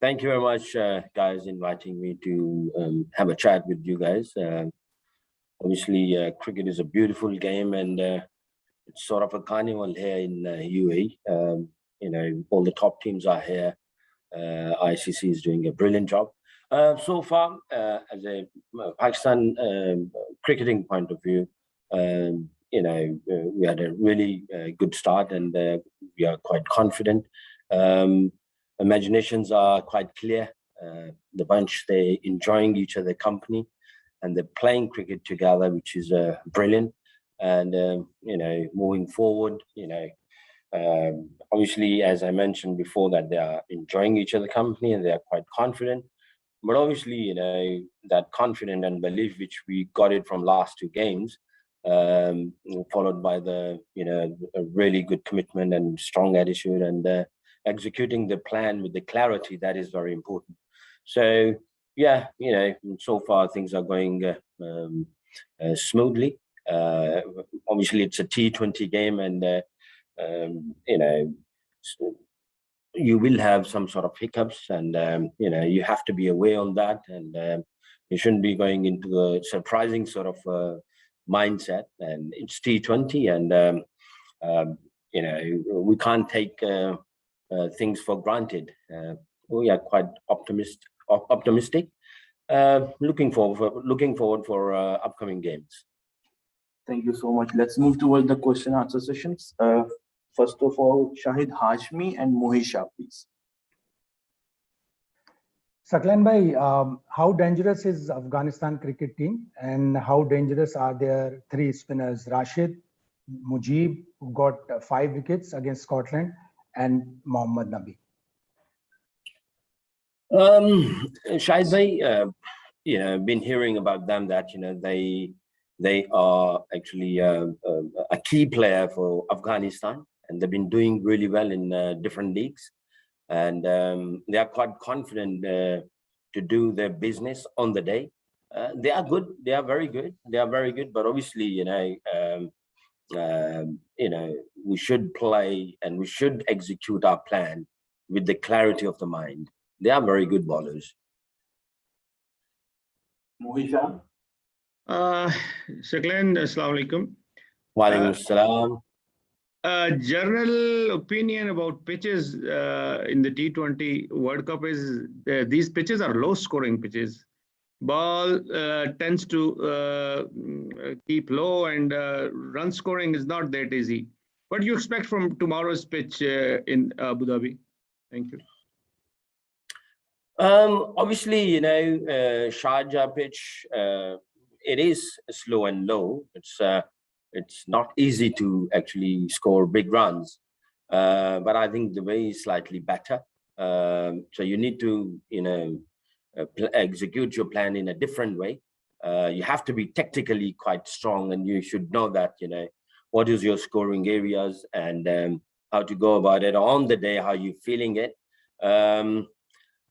Thank you very much, guys, inviting me to have a chat with you guys. Obviously, cricket is a beautiful game, and it's sort of a carnival here in UAE. All the top teams are here. ICC is doing a brilliant job. So far, as a Pakistan cricketing point of view, we had a really good start, and we are quite confident. Imaginations are quite clear. The bunch, they're enjoying each other's company, and they're playing cricket together, which is brilliant. And moving forward, obviously, as I mentioned before, that they are enjoying each other's company and they are quite confident. But obviously, that confidence and belief which we got it from last two games, followed by the a really good commitment and strong attitude, and executing the plan with the clarity, that is very important. So yeah, so far things are going smoothly. Obviously, it's a T20 game, and you will have some sort of hiccups, and you have to be aware on that, and you shouldn't be going into a surprising sort of mindset. And it's T20, and we can't take things for granted. We are quite optimistic. Looking forward for upcoming games. Thank you so much. Let's move towards the question answer sessions. First of all, Shahid Hashmi and Mohisha, please. Saqlain bhai, how dangerous is Afghanistan cricket team, and how dangerous are their three spinners, Rashid, Mujib, who got 5 wickets against Scotland, and Mohammad Nabi? Shahid bhai, been hearing about them that they are actually a key player for Afghanistan, and they've been doing really well in different leagues, and they are quite confident to do their business on the day. They are good. They are very good. They are very good. But obviously, we should play and we should execute our plan with the clarity of the mind. They are very good bowlers. Mohisha. Saqlain, Assalamu alaikum. Wa alaikum assalam. General opinion about pitches in the T20 World Cup is these pitches are low scoring pitches. Ball tends to keep low, and run scoring is not that easy. What do you expect from tomorrow's pitch in Abu Dhabi? Thank you. Obviously, Sharjah pitch, it is slow and low. It's not easy to actually score big runs, but I think the way is slightly better. So you need to, execute your plan in a different way. You have to be tactically quite strong, and you should know that, what is your scoring areas, and how to go about it on the day, how you're feeling it. And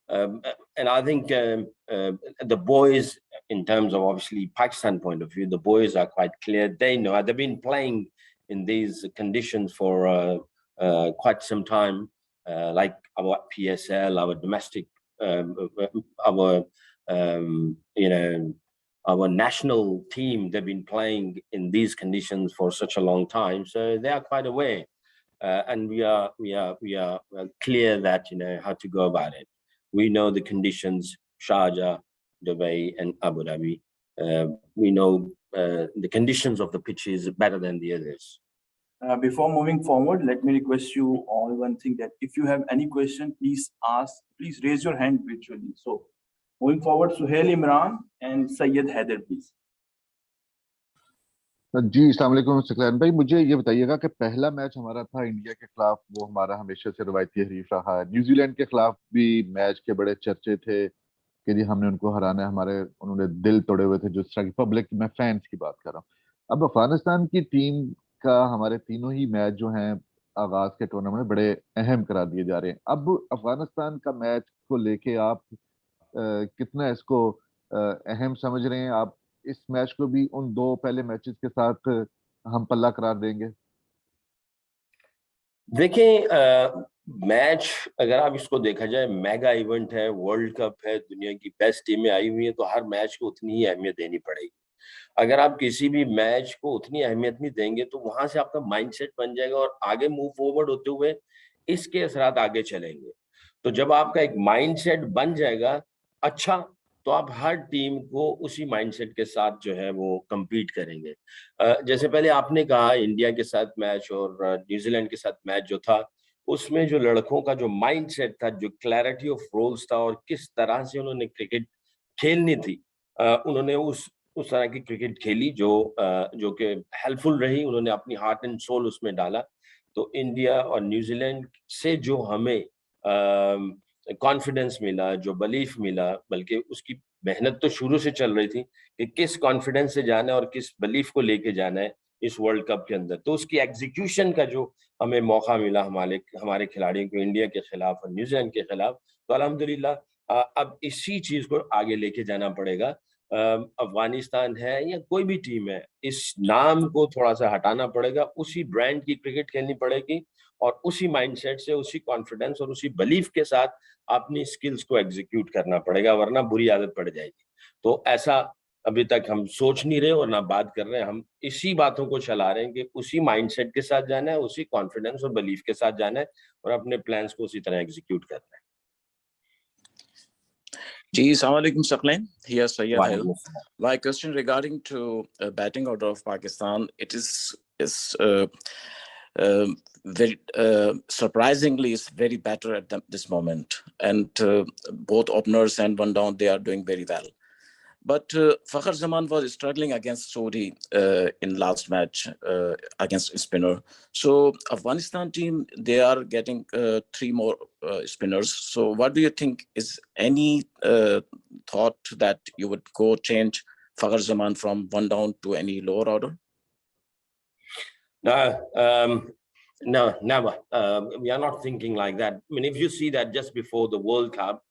I think the boys, in terms of obviously Pakistan point of view, the boys are quite clear. They know they've been playing in these conditions for quite some time, like our PSL, our domestic, our national team. They've been playing in these conditions for such a long time, so they are quite aware, and we are clear that how to go about it. We know the conditions, Sharjah, Dubai, and Abu Dhabi. We know the conditions of the pitches better than the others. Before moving forward, let me request you all one thing, that if you have any question, please raise your hand virtually. So moving forward, Suhail Imran and Syed Haider, please. जी अस्सलाम वालेकुम सक़लैन भाई, मुझे ये बताइएगा कि पहला match हमारा था इंडिया के खिलाफ, वो हमारा हमेशा से रवायती हरीफ रहा है। न्यूजीलैंड के खिलाफ भी मैच के बड़े चर्चे थे कि जी हमने उनको हराना है, उन्होंने दिल तोड़े हुए थे, जो तरह की पब्लिक, मैं फैंस की बात कर रहा हूँ। अब अफगानिस्तान की टीम का हमारे तीनों ही मैच जो हैं आगाज के टूर्नामेंट में बड़े अहम करार दिए जा रहे हैं। अब अफगानिस्तान का मैच को लेके आप कितना इसको अहम समझ रहे हैं? आप इस मैच को भी उन दो पहले मैचेस के साथ हम पल्ला करार देंगे? देखिए, मैच अगर आप इसको देखा जाए मेगा इवेंट है, वर्ल्ड कप है, दुनिया की बेस्ट टीमें आई हुई हैं, तो हर मैच को उतनी ही अहमियत देनी पड़ेगी। अगर आप किसी भी मैच को उतनी अहमियत नहीं देंगे तो वहां से आपका माइंडसेट बन जाएगा और आगे मूव फॉरवर्ड होते हुए इसके असरात आगे चलेंगे। तो जब आपका एक माइंडसेट बन जाएगा अच्छा, तो आप हर टीम को उसी माइंडसेट के साथ जो है वो compete करेंगे। जैसे पहले आपने कहा इंडिया के साथ मैच और न्यूजीलैंड के साथ मैच जो था, उसमें जो लड़कों का जो माइंडसेट था, जो क्लैरिटी ऑफ रोल्स था और किस तरह से उन्होंने क्रिकेट खेलनी थी, उन्होंने उस तरह की क्रिकेट खेली जो कि हेल्पफुल रही। उन्होंने अपनी हार्ट एंड सोल उसमें डाला। तो इंडिया और न्यूजीलैंड से जो हमें कॉन्फिडेंस मिला, जो बिलीफ मिला, बल्कि उसकी मेहनत तो शुरू से चल रही थी कि किस कॉन्फिडेंस से जाना है और किस बिलीफ को लेके जाना है इस वर्ल्ड कप के अंदर। तो उसकी एग्जीक्यूशन का जो हमें मौका मिला हमारे खिलाड़ियों को इंडिया के खिलाफ और न्यूजीलैंड के खिलाफ, तो अल्हम्दुलिल्लाह अब इसी चीज को आगे लेके जाना पड़ेगा। अफगानिस्तान है या कोई भी टीम है, इस नाम को थोड़ा सा हटाना पड़ेगा, उसी ब्रांड की क्रिकेट खेलनी पड़ेगी और उसी माइंडसेट से, उसी कॉन्फिडेंस और उसी बिलीफ के साथ अपनी स्किल्स को एग्जीक्यूट करना पड़ेगा, वरना बुरी आदत पड़ जाएगी। तो ऐसा अभी तक हम सोच नहीं रहे और ना बात कर रहे हैं, हम इसी बातों को चला रहे हैं कि उसी माइंडसेट के साथ जाना है, उसी कॉन्फिडेंस और बिलीफ के साथ जाना है और अपने प्लान्स को उसी तरह एग्जीक्यूट करना है। Ji, Assalamu alaikum, Saqlain. Here, Sayyid Hail. वालेकुम अस्सलाम। My question regarding to batting order of Pakistan, it is very surprisingly is very better at this moment, and both openers and one down they are doing very well. But Fakhar Zaman was struggling against Saudi in last match against spinner. So Afghanistan team, they are getting 3 more spinners. So what do you think, is any thought that you would go change Fakhar Zaman from one down to any lower order? No, never. We are not thinking like that. I mean, if you see that just before the World Cup,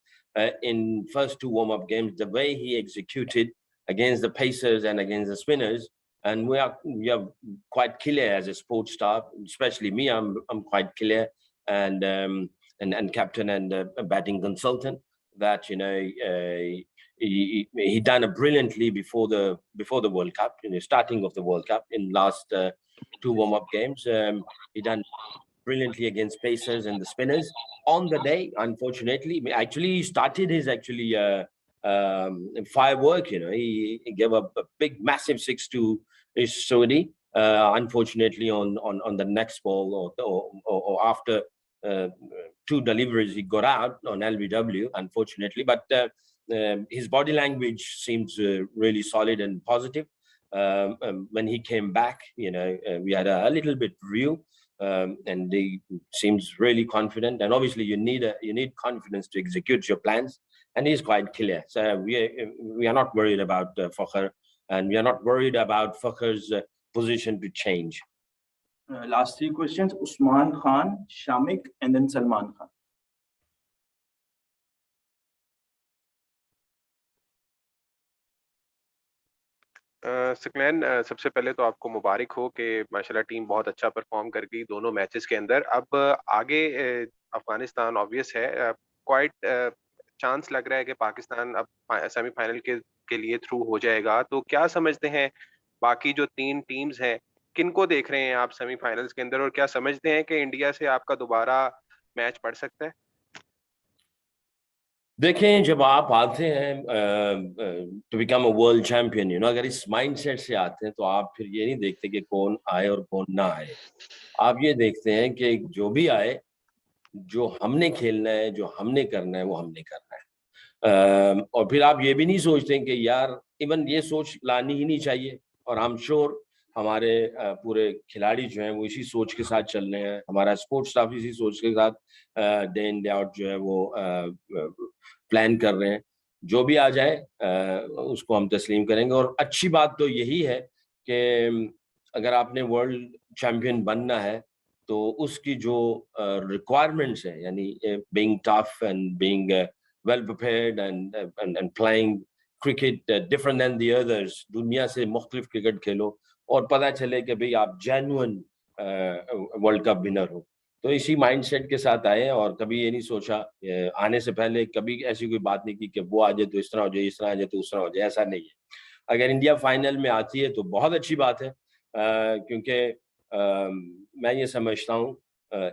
in first 2 warm-up games, the way he executed against the pacers and against the spinners, and we are quite clear as a sports staff, especially me. I'm quite clear, and captain and batting consultant, that he done it brilliantly before the World Cup, in the starting of the World Cup, in last 2 warm-up games. He done brilliantly against pacers and the spinners. On the day, unfortunately, actually he started his firework. He gave up a big, massive 6 to Saudi. Unfortunately, on the next ball or after 2 deliveries, he got out on LBW. Unfortunately, but his body language seems really solid and positive. When he came back, we had a little bit review. And he seems really confident, and obviously you need confidence to execute your plans, and he's quite clear. So we are not worried about Fakhar, and we are not worried about Fakhar's position to change. Last 3 questions: Usman Khan, Shamik, and then Salman Khan. Saqlain, सबसे पहले तो आपको मुबारक हो कि माशाल्लाह team बहुत अच्छा perform कर गई दोनों मैचेस के अंदर। अब आगे अफगानिस्तान ऑब्वियस है, क्वाइट चांस लग रहा है कि पाकिस्तान अब सेमीफाइनल के लिए थ्रू हो जाएगा। तो क्या समझते हैं बाकी जो 3 टीम्स हैं, किनको देख रहे हैं आप सेमीफाइनल्स के अंदर, और क्या समझते हैं कि इंडिया से आपका दोबारा मैच पड़ सकता है? देखें, जब आप आते हैं to become a world champion, अगर इस माइंडसेट से आते हैं तो आप फिर ये नहीं देखते कि कौन आए और कौन ना आए। आप ये देखते हैं कि जो भी आए, जो हमने खेलना है, जो हमने करना है, वो हमने करना है। और फिर आप ये भी नहीं सोचते कि यार, इवन ये सोच लानी ही नहीं चाहिए। और आई एम श्योर हमारे पूरे खिलाड़ी जो हैं वो इसी सोच के साथ चल रहे हैं, हमारा स्पोर्ट्स स्टाफ इसी सोच के साथ डे इन डे आउट जो है वो प्लान कर रहे हैं। जो भी आ जाए उसको हम तस्लीम करेंगे। और अच्छी बात तो यही है कि अगर आपने वर्ल्ड चैंपियन बनना है तो उसकी जो रिक्वायरमेंट्स है, यानी being tough and being well prepared and playing cricket different than the others, दुनिया से मुख्तलिफ क्रिकेट खेलो और पता चले कि भाई आप जेन्युइन वर्ल्ड कप विनर हो। تو اسی مائنڈ سیٹ کے ساتھ آئے اور کبھی یہ نہیں سوچا آنے سے پہلے کبھی ایسی کوئی بات نہیں کی کہ وہ آ جائے تو اس طرح ہو جائے, اس طرح آ جائے تو اس طرح ہو جائے, ایسا نہیں ہے. اگر انڈیا فائنل میں آتی ہے تو بہت اچھی بات ہے, کیونکہ میں یہ سمجھتا ہوں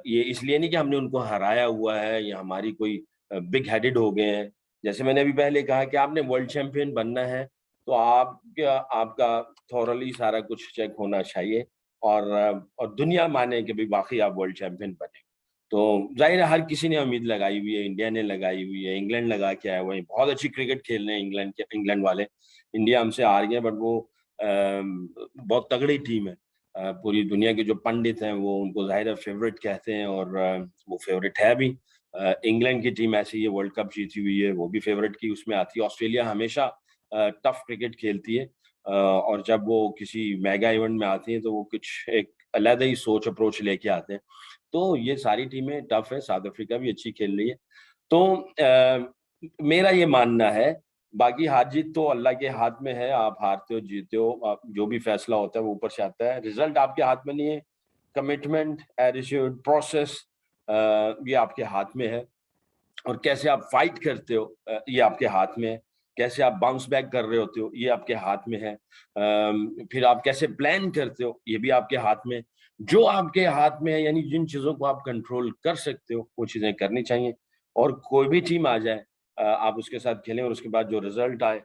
یہ اس لیے نہیں کہ ہم نے ان کو ہرایا ہوا ہے یا ہماری کوئی بگ ہیڈڈ ہو گئے ہیں. جیسے میں نے ابھی پہلے کہا کہ آپ نے ورلڈ چیمپئن بننا ہے تو آپ کا تھورلی سارا کچھ چیک ہونا چاہیے اور دنیا مانے کہ بھی واقعی آپ ورلڈ چیمپئن بنے. تو ظاہر ہے ہر کسی نے امید لگائی ہوئی ہے, انڈیا نے لگائی ہوئی ہے, انگلینڈ لگا کے آئے ہوئے ہیں, بہت اچھی کرکٹ کھیل رہے ہیں انگلینڈ والے. انڈیا ہم سے ہار گئے بٹ وہ بہت تگڑی ٹیم ہے. پوری دنیا کے جو پنڈت ہیں وہ ان کو ظاہر فیوریٹ کہتے ہیں اور وہ فیوریٹ ہے بھی. انگلینڈ کی ٹیم ایسی ہے, ورلڈ کپ جیتی ہوئی ہے, وہ بھی فیوریٹ کی اس میں آتی ہے. آسٹریلیا ہمیشہ ٹف کرکٹ کھیلتی ہے اور جب وہ کسی میگا ایونٹ میں آتی ہیں تو وہ کچھ ایک علیحدہ ہی سوچ اپروچ لے کے آتے ہیں. تو یہ ساری ٹیمیں ٹف ہے, ساؤتھ افریقہ بھی اچھی کھیل رہی ہے. تو میرا یہ ماننا ہے, باقی ہار جیت تو اللہ کے ہاتھ میں ہے, آپ ہارتے ہو جیتے ہو, جو بھی فیصلہ ہوتا ہے وہ اوپر سے آتا ہے. رزلٹ آپ کے ہاتھ میں نہیں ہے, کمٹمنٹ, ایٹیٹیوڈ, پروسیس یہ آپ کے ہاتھ میں ہے, اور کیسے آپ فائٹ کرتے ہو یہ آپ کے ہاتھ میں ہے, کیسے آپ باؤنس بیک کر رہے ہوتے ہو یہ آپ کے ہاتھ میں ہے, پھر آپ کیسے پلان کرتے ہو یہ بھی آپ کے ہاتھ میں. جو آپ کے ہاتھ میں ہے یعنی جن چیزوں کو آپ کنٹرول کر سکتے ہو وہ چیزیں کرنی چاہیے. اور کوئی بھی ٹیم آ جائے آپ اس کے ساتھ کھیلیں اور اس کے بعد جو رزلٹ آئے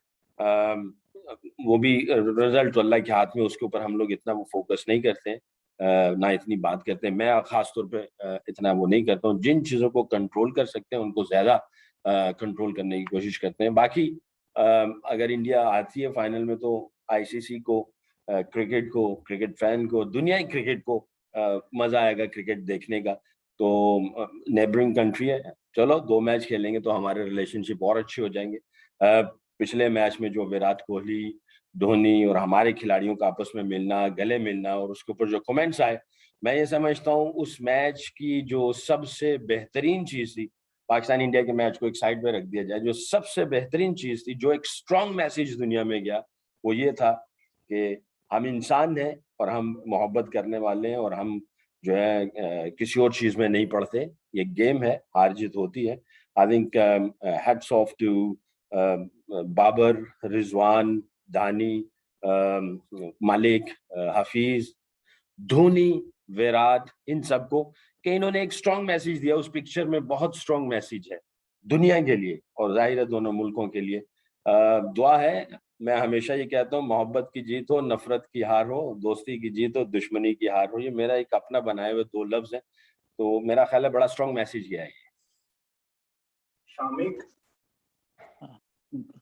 وہ بھی رزلٹ تو اللہ کے ہاتھ میں, اس کے اوپر ہم لوگ اتنا وہ فوکس نہیں کرتے ہیں, نہ اتنی بات کرتے ہیں. میں خاص طور پہ اتنا وہ نہیں کرتا ہوں. جن چیزوں کو کنٹرول کر سکتے ہیں ان کو زیادہ کنٹرول کرنے کی کوشش کرتے ہیں. باقی اگر انڈیا آتی ہے فائنل میں تو آئی سی سی کو, کرکٹ کو, کرکٹ فین کو, دنیائی کرکٹ کو مزہ آئے گا کرکٹ دیکھنے کا. تو نیبرنگ کنٹری ہے, چلو 2 میچ کھیلیں گے تو ہمارے ریلیشن شپ اور اچھے ہو جائیں گے. پچھلے میچ میں جو وراٹ کوہلی, دھونی اور ہمارے کھلاڑیوں کا آپس میں ملنا, گلے ملنا, اور اس کے اوپر جو کمنٹس آئے, میں یہ سمجھتا ہوں اس میچ کی جو سب سے بہترین چیز تھی, پاکستان انڈیا کے میچ کو ایک سائڈ پہ رکھ دیا جائے, جو سب سے بہترین چیز تھی, جو ایک اسٹرانگ میسج دنیا میں گیا, وہ یہ تھا کہ ہم انسان ہیں اور ہم محبت کرنے والے ہیں, اور ہم جو ہے کسی اور چیز میں نہیں پڑھتے. یہ گیم ہے, ہار جیت ہوتی ہے. I think hats off to Babar, Rizwan, Dhani, Malik, Hafeez, Dhoni, Virat, ان سب کو کہ انہوں نے ایک اسٹرانگ میسج دیا. اس پکچر میں بہت اسٹرانگ میسج ہے دنیا کے لیے اور ظاہر ہے دونوں ملکوں کے لیے. دعا ہے, میں ہمیشہ یہ کہتا ہوں, محبت کی جیت ہو, نفرت کی ہار ہو, دوستی کی جیت ہو, دشمنی کی ہار ہو. یہ میرا ایک اپنا بنائے ہوئے 2 لفظ ہیں, تو میرا خیال ہے بڑا اسٹرانگ میسج یہ ہے. Shamik,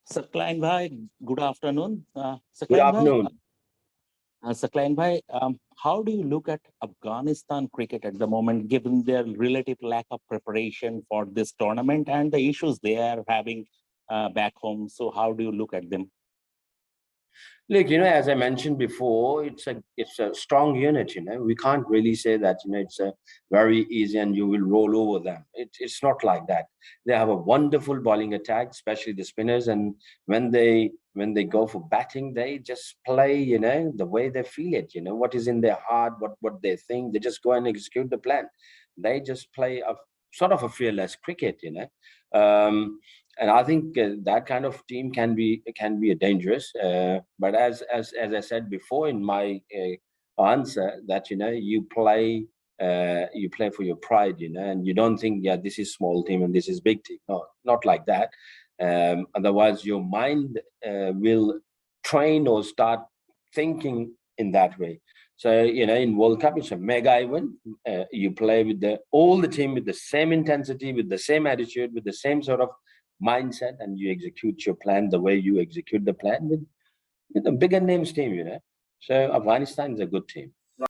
Sakline bhai, good afternoon. Good Sakline bhai, afternoon. Sakline bhai, how do you look at Afghanistan cricket at the moment, given their relative lack of preparation for this tournament and the issues they are having back home? So how do you look at them? Look, as I mentioned before, it's a strong unit. We can't really say that it's a very easy and you will roll over them. It's not like that. They have a wonderful bowling attack, especially the spinners, and when they go for batting, they just play the way they feel it. What is in their heart, what they think. They just go and execute the plan. They just play a sort of a fearless cricket. And I think that kind of team can be dangerous. But as I said before in my answer, that you play for your pride, and you don't think this is small team and this is big team. No, not like that. Otherwise, your mind will train or start thinking in that way. So in World Cup, it's a mega event. You play with all the team with the same intensity, with the same attitude, with the same sort of mindset, and you execute your plan the way you execute the plan with a bigger names team, So Afghanistan is a good team.